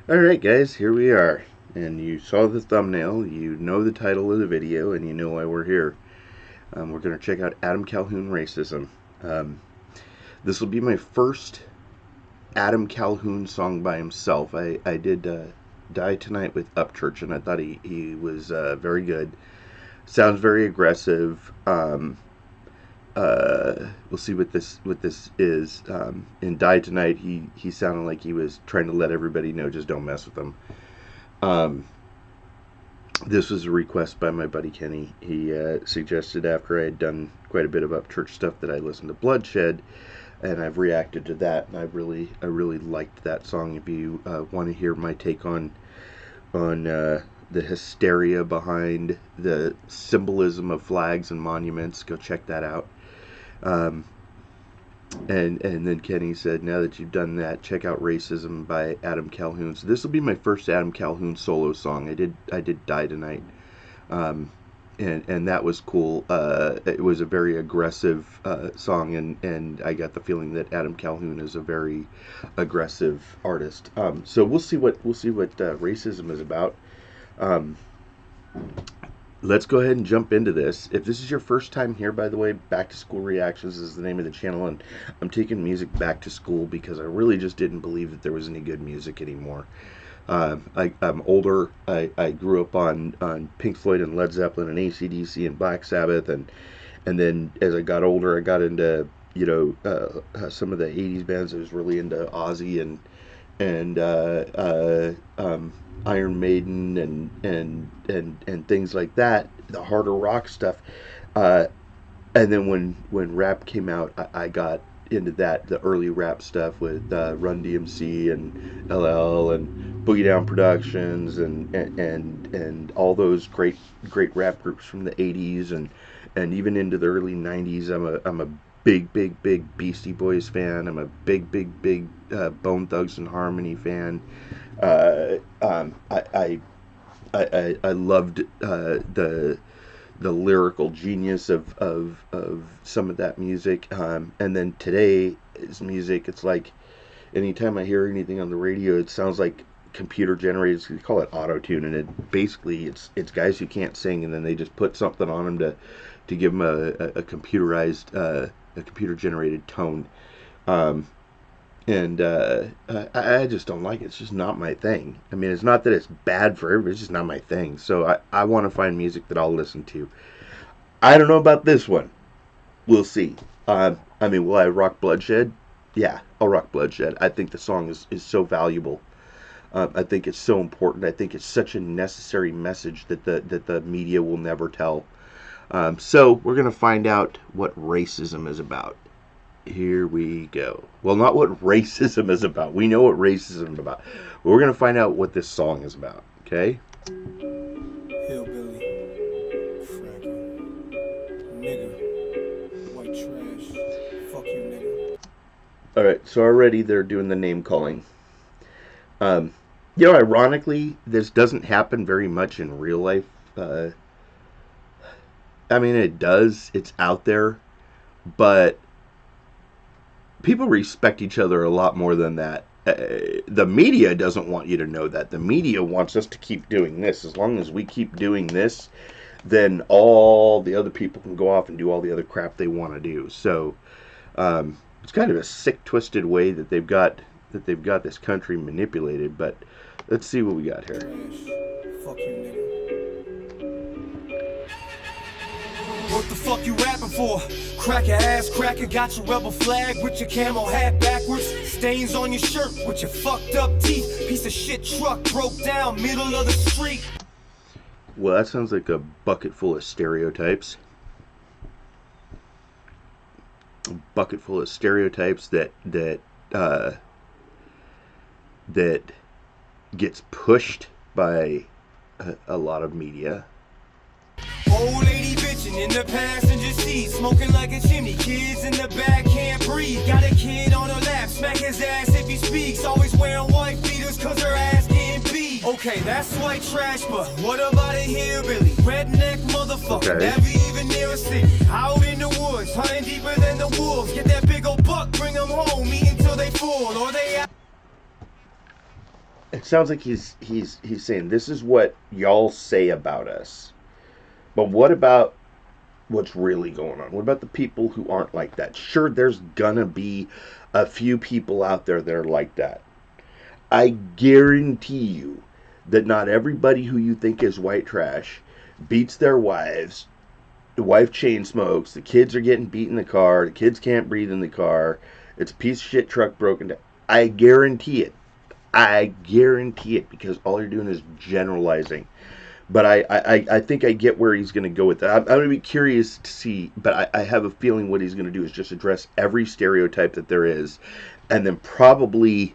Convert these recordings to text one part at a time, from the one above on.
Alright guys, here we are. And you saw the thumbnail, you know the title of the video, and you know why we're here. We're going to check out Adam Calhoun Racism. This will be my first Adam Calhoun song by himself. I did Die Tonight with Upchurch, and I thought he was very good. Sounds very aggressive. We'll see what this is. In Die Tonight, he sounded like he was trying to let everybody know, just don't mess with him. This was a request by my buddy Kenny. He suggested after I had done quite a bit of Upchurch stuff that I listened to Bloodshed, and I've reacted to that, and I really liked that song. If you want to hear my take on the hysteria behind the symbolism of flags and monuments, go check that out. And then Kenny said, now that you've done that, check out Racism by Adam Calhoun. So this will be my first Adam Calhoun solo song. I did Die Tonight, and that was cool. It was a very aggressive song, and I got the feeling that Adam Calhoun is a very aggressive artist. So we'll see what Racism is about. Let's go ahead and jump into this. If this is your first time here, by the way, Back to School Reactions is the name of the channel, and I'm taking music back to school because I really just didn't believe that there was any good music anymore. I'm older. I grew up on Pink Floyd and Led Zeppelin and AC/DC and Black Sabbath, and then as I got older, I got into some of the 80s bands. I was really into Ozzy and Iron Maiden and things like that, the harder rock stuff. And then when rap came out, I got into that, the early rap stuff with Run DMC and LL and Boogie Down Productions and all those great rap groups from the 80s and even into the early 90s. I'm a big Beastie Boys fan. I'm a big Bone Thugs and Harmony fan. I loved the lyrical genius of some of that music. And then today's music, it's like anytime I hear anything on the radio, it sounds like computer generated. We call it auto-tune, and it basically it's guys who can't sing, and then they just put something on them to give them a computerized a computer generated tone. And I just don't like it. It's just not my thing. I mean, it's not that it's bad for everybody, it's just not my thing. So I want to find music that I'll listen to. I don't know about this one. We'll see. I mean, will I rock Bloodshed? Yeah, I'll rock Bloodshed. I think the song is so valuable. I think it's so important. I think it's such a necessary message that the media will never tell. So we're going to find out what racism is about. Here we go. Well, not what racism is about. We know what racism is about. But we're going to find out what this song is about. Okay? Hillbilly, fraggle, nigger, white trash, fuck you, nigger. Alright, so already they're doing the name calling. Ironically, this doesn't happen very much in real life. I mean, it does. It's out there. But people respect each other a lot more than that. The media doesn't want you to know that. The media wants us to keep doing this. As long as we keep doing this, then all the other people can go off and do all the other crap they want to do. So it's kind of a sick, twisted way that they've got this country manipulated. But let's see what we got here. Fuck you, nigga. What the fuck you rapping for? Cracker ass cracker, got your rebel flag with your camo hat backwards. Stains on your shirt with your fucked up teeth. Piece of shit truck broke down middle of the street. Well, that sounds like a bucket full of stereotypes. A bucket full of stereotypes that gets pushed by a lot of media. Old lady bitchin' in the passenger seat, smoking like a chimney. Kids in the back can't breathe. Got a kid on her lap, smack his ass if he speaks. Always wearing white beaters cause her ass getting beat. Okay, that's white trash, but what about a hillbilly? Redneck motherfucker, Okay. never even near a city. Out in the woods, hunting deeper than the wolves. Get that big old buck, bring them home, eat until they full, or they out. it sounds like he's saying this is what y'all say about us, but what about what's really going on? What about the people who aren't like that? Sure, there's gonna be a few people out there that are like that. I guarantee you that not everybody who you think is white trash beats their wives. The wife chain smokes. The kids are getting beat in the car. The kids can't breathe in the car. It's a piece of shit truck broken down. I guarantee it. I guarantee it, because all you're doing is generalizing. But I think I get where he's going to go with that. I'm going to be curious to see, but I have a feeling what he's going to do is just address every stereotype that there is, and then probably,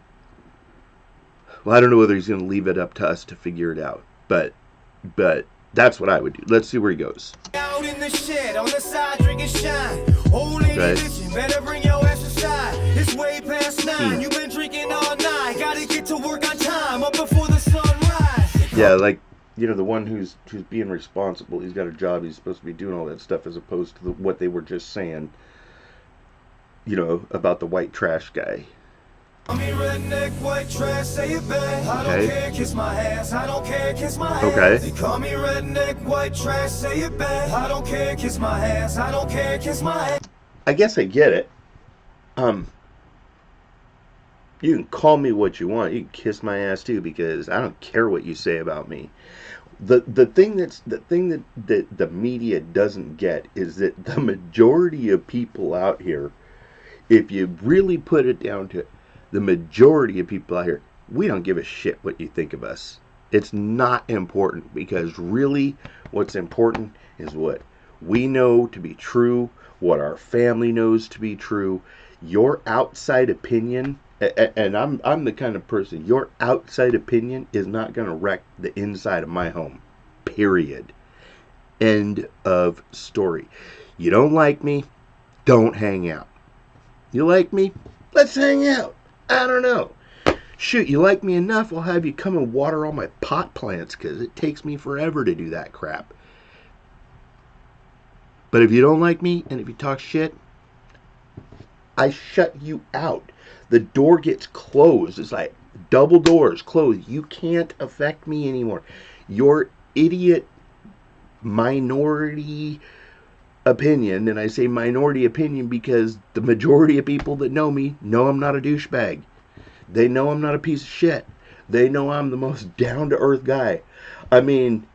well, I don't know whether he's going to leave it up to us to figure it out, but that's what I would do. Let's see where he goes. Out in the shed, on the side, drinking shine. Old lady Okay. bitchin', better bring your ass aside. It's way past 9. You've been drinking all night. Gotta get to work on time, up before the sunrise. Yeah, like, you know, the one who's being responsible. He's got a job. He's supposed to be doing all that stuff, as opposed to what they were just saying, you know, about the white trash guy. I mean, redneck, white trash, say it back. I don't Okay. care, kiss my ass. I don't care, kiss my ass. Okay. They call me redneck, white trash, say it back. I don't care, kiss my ass. I don't care, kiss my ass. I guess I get it. You can call me what you want. You can kiss my ass too, because I don't care what you say about me. The thing that the media doesn't get is that the majority of people out here, if you really put it down to it, the majority of people out here, we don't give a shit what you think of us. It's not important, because really what's important is what we know to be true, what our family knows to be true. Your outside opinion, and I'm the kind of person, your outside opinion is not going to wreck the inside of my home. Period. End of story. You don't like me? Don't hang out. You like me? Let's hang out. I don't know. Shoot, you like me enough, I'll have you come and water all my pot plants, because it takes me forever to do that crap. But if you don't like me, and if you talk shit, I shut you out. The door gets closed. It's like double doors closed. You can't affect me anymore. Your idiot minority opinion, and I say minority opinion because the majority of people that know me know I'm not a douchebag. They know I'm not a piece of shit. They know I'm the most down-to-earth guy. I mean,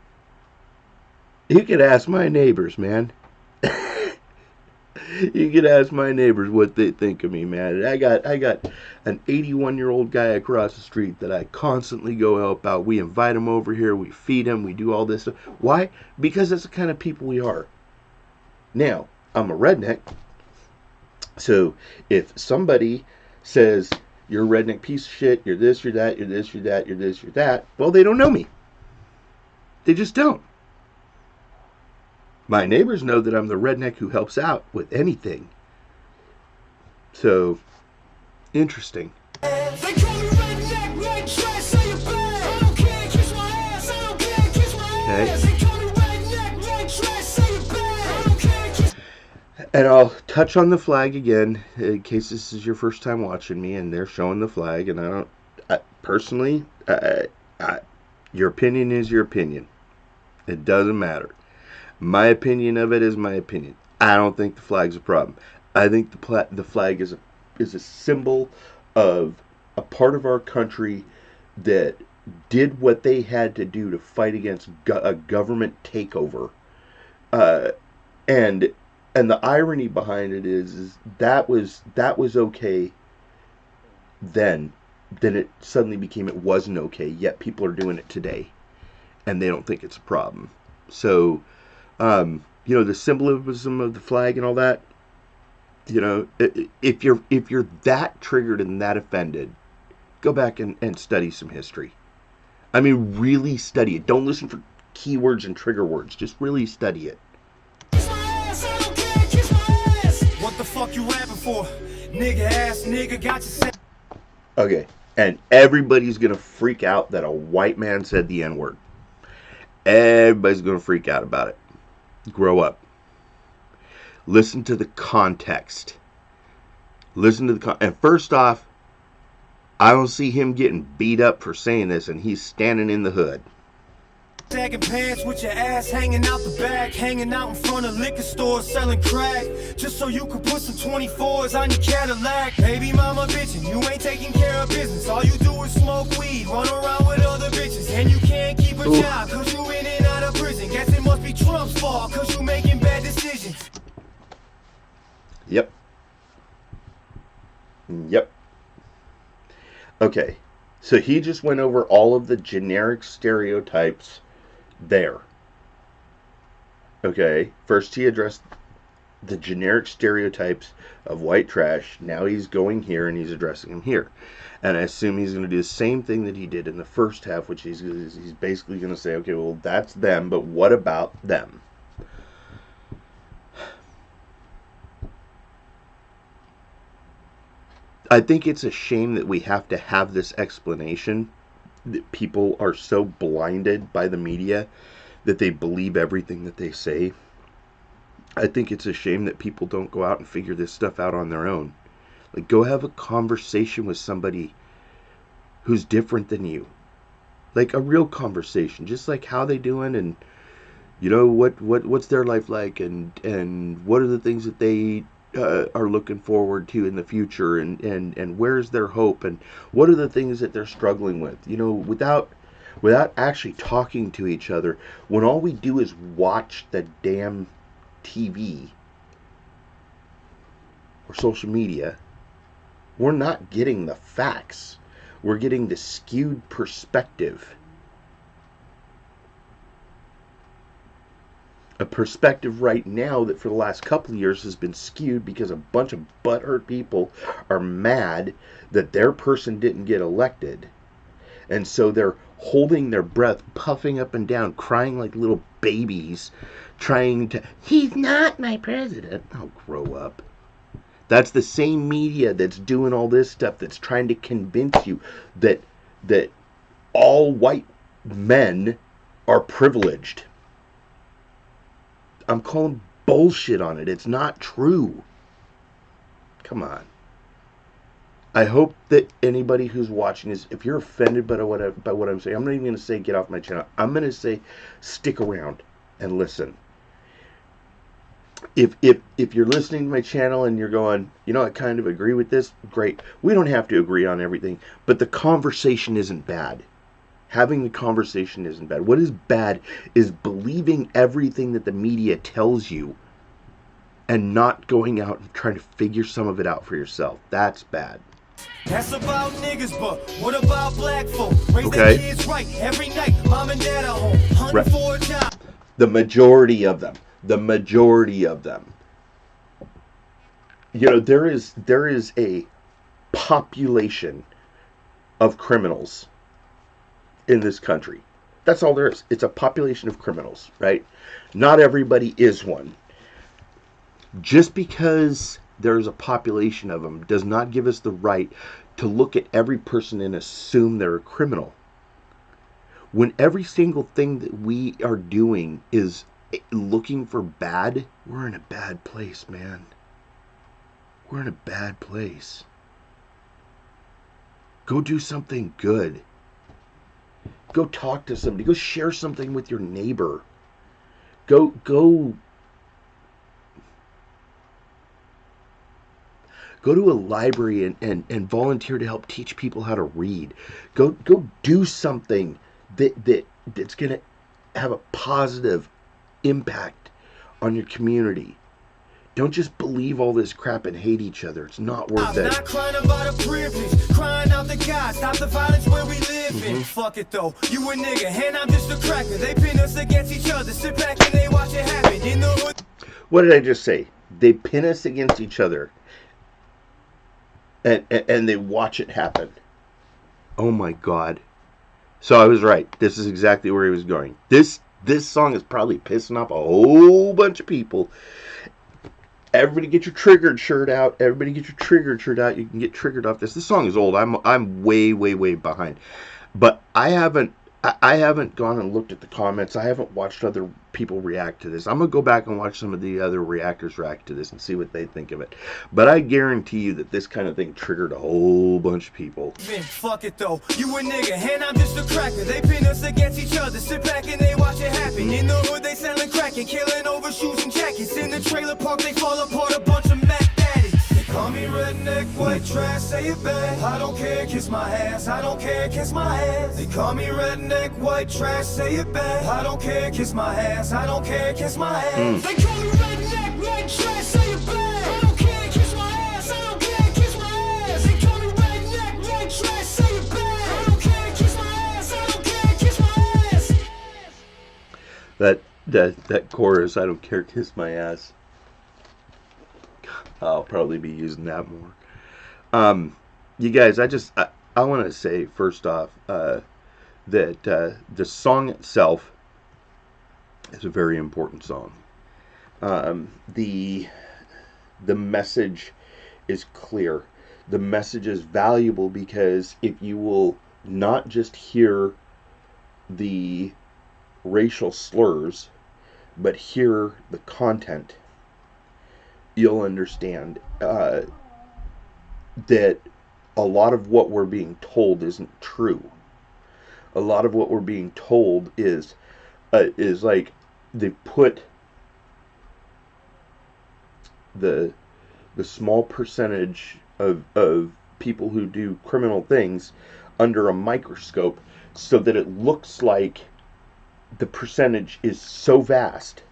you could ask my neighbors, man. You could ask my neighbors what they think of me, man. I got an 81-year-old guy across the street that I constantly go help out. We invite him over here. We feed him. We do all this stuff. Why? Because that's the kind of people we are. Now, I'm a redneck. So if somebody says, you're a redneck piece of shit, you're this, you're that, you're this, you're that, you're this, you're that, well, they don't know me. They just don't. My neighbors know that I'm the redneck who helps out with anything. So, interesting. They call me redneck, white trash, say it back. I don't care, kiss my ass. I don't care, kiss my ass. They call me redneck, white trash, say it back. I don't care, kiss. And I'll touch on the flag again, in case this is your first time watching me and they're showing the flag. And personally, your opinion is your opinion. It doesn't matter. My opinion of it is my opinion. I don't think the flag's a problem. I think the flag is a symbol of a part of our country that did what they had to do to fight against a government takeover. And the irony behind it is that was okay then it suddenly became it wasn't okay, yet people are doing it today and they don't think it's a problem. So the symbolism of the flag and all that, if you're that triggered and that offended, go back and study some history. I mean, really study it. Don't listen for keywords and trigger words. Just really study it. What the fuck you rapping for? Nigga ass nigga got you set. Okay, and everybody's gonna freak out that a white man said the N-word. Everybody's gonna freak out about it. Grow up. Listen to the context. And first off, I don't see him getting beat up for saying this, and he's standing in the hood. Sagging pants with your ass hanging out the back, hanging out in front of liquor stores selling crack, just so you could put some 24s on your Cadillac. Baby mama bitchin', you ain't taking care of business. All you do is smoke weed, run around with other bitches, and you can't keep a job cause you in and out of prison. Guess it must be Trump's fault cause you making bad decisions. Yep. Okay, so he just went over all of the generic stereotypes there. Okay, first he addressed the generic stereotypes of white trash. Now he's going here and he's addressing them here. And I assume he's going to do the same thing that he did in the first half, which he's basically going to say, okay, well, that's them, but what about them? I think it's a shame that we have to have this explanation, that people are so blinded by the media that they believe everything that they say. I think it's a shame that people don't go out and figure this stuff out on their own. Like, go have a conversation with somebody who's different than you. Like, a real conversation, just like how they doing, and you know what's their life like, and what are the things that they are looking forward to in the future, and where's their hope, and what are the things that they're struggling with, you know, without actually talking to each other, when all we do is watch the damn TV or social media. We're not getting the facts. We're getting the skewed perspective. A perspective right now that for the last couple of years has been skewed because a bunch of butthurt people are mad that their person didn't get elected. And so they're holding their breath, puffing up and down, crying like little babies, trying to, he's not my president. Oh, grow up. That's the same media that's doing all this stuff, that's trying to convince you that all white men are privileged. I'm calling bullshit on it. It's not true. Come on. I hope that anybody who's watching this, if you're offended by what I'm saying, I'm not even going to say get off my channel. I'm going to say stick around and listen. If you're listening to my channel and you're going, you know, I kind of agree with this, great. We don't have to agree on everything, but the conversation isn't bad. Having the conversation isn't bad. What is bad is believing everything that the media tells you and not going out and trying to figure some of it out for yourself. That's bad. That's about niggas, but what about black folk? Raise their kids right every night. Mom and dad at home, hunting for a job. The majority of them. The majority of them. You know, there is a population of criminals in this country. That's all there is. It's a population of criminals, right? Not everybody is one. Just because there's a population of them does not give us the right to look at every person and assume they're a criminal. When every single thing that we are doing is looking for bad, we're in a bad place, man. We're in a bad place. Go do something good. Go talk to somebody. Go share something with your neighbor. Go to a library and volunteer to help teach people how to read. Go do something that's going to have a positive impact on your community. Don't just believe all this crap and hate each other. It's not worth it. I'm not crying about a privilege, crying out the God, stop the violence where we live in. Fuck it though, you a nigga and I'm just a cracker. They pin us against each other, sit back and they watch it happen in the hood. What did I just say? They pin us against each other and they watch it happen. Oh my God. So I was right. This is exactly where he was going. This song is probably pissing off a whole bunch of people. Everybody get your triggered shirt out. Everybody get your triggered shirt out. You can get triggered off this. This song is old. I'm way behind. But I haven't I haven't gone and looked at the comments. I haven't watched other people react to this. I'm going to go back and watch some of the other reactors react to this and see what they think of it. But I guarantee you that this kind of thing triggered a whole bunch of people. Man, fuck it though, you a nigga, and I'm just a cracker. They pin us against each other, sit back and they watch it happen. In the hood they selling cracking, killing over shoes and jackets. In the trailer park they fall apart, a bunch of Mac daddies. They call me redneck, white trash, say it back. I don't care, kiss my ass, I don't care, kiss my ass. They call me redneck, white trash, say it back. I don't care, kiss my ass, I don't care, kiss my ass. They call me redneck, white trash, say it back. I don't care, kiss my ass, I don't care, kiss my ass. They call me redneck, white trash, say it back. I don't care, kiss my ass, I don't care, kiss my ass. That chorus, I don't care, kiss my ass. I'll probably be using that more. You guys, I want to say first off that the song itself is a very important song. The message is clear. The message is valuable because if you will not just hear the racial slurs, but hear the content, you'll understand that a lot of what we're being told isn't true. A lot of what we're being told is like they put the small percentage of people who do criminal things under a microscope so that it looks like the percentage is so vast.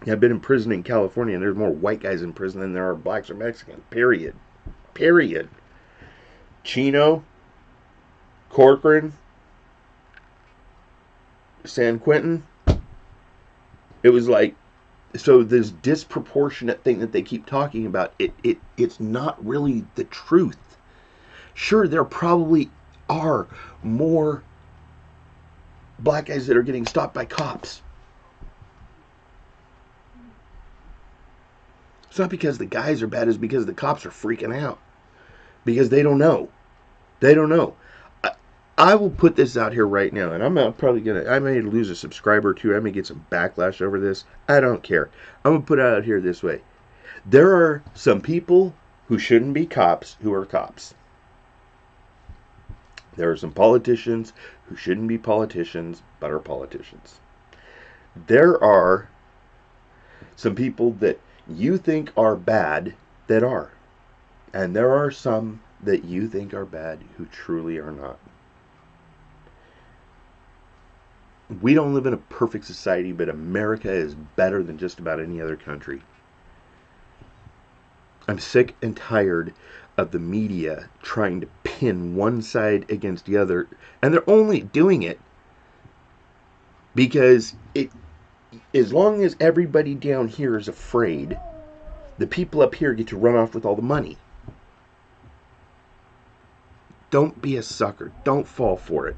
I've been in prison in California, and there's more white guys in prison than there are blacks or Mexicans. Period. Chino, Corcoran, San Quentin. It was like, so this disproportionate thing that they keep talking about, it's not really the truth. Sure, there probably are more black guys that are getting stopped by cops. It's not because the guys are bad, it's because the cops are freaking out. Because they don't know. They don't know. I will put this out here right now, and I'm probably going to, I may lose a subscriber or two, I may get some backlash over this. I don't care. I'm going to put it out here this way. There are some people who shouldn't be cops who are cops. There are some politicians who shouldn't be politicians but are politicians. There are some people that you think are bad that are. And there are some that you think are bad who truly are not. We don't live in a perfect society, but America is better than just about any other country. I'm sick and tired of the media trying to pin one side against the other. And they're only doing it because as long as everybody down here is afraid, the people up here get to run off with all the money. Don't be a sucker. Don't fall for it.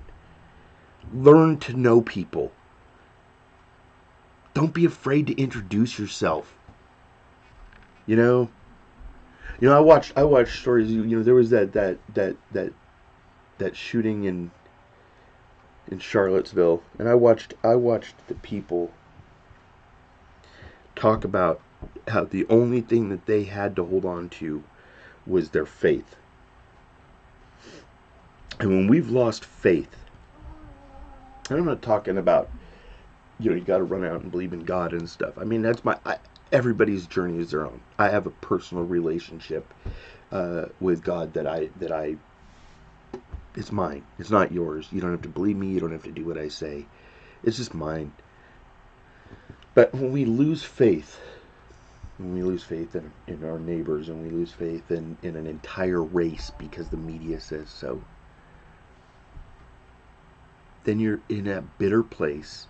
Learn to know people. Don't be afraid to introduce yourself. You know, I watched stories. There was that shooting in Charlottesville, and I watched the people talk about how the only thing that they had to hold on to was their faith. And when we've lost faith, and I'm not talking about, you got to run out and believe in God and stuff. I mean, that's everybody's journey is their own. I have a personal relationship with God that it's mine. It's not yours. You don't have to believe me. You don't have to do what I say. It's just mine. But when we lose faith, in our neighbors, and we lose faith in an entire race because the media says so, then you're in a bitter place.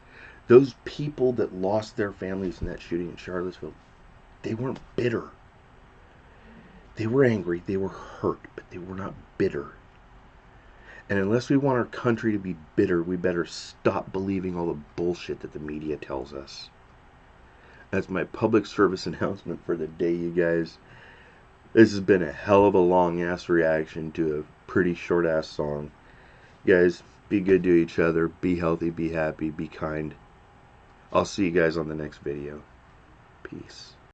Those people that lost their families in that shooting in Charlottesville, they weren't bitter. They were angry, they were hurt, but they were not bitter. And unless we want our country to be bitter, we better stop believing all the bullshit that the media tells us. That's my public service announcement for the day, you guys. This has been a hell of a long-ass reaction to a pretty short-ass song. You guys, Be good to each other. Be healthy. Be happy. Be kind. I'll see you guys on the next video. Peace.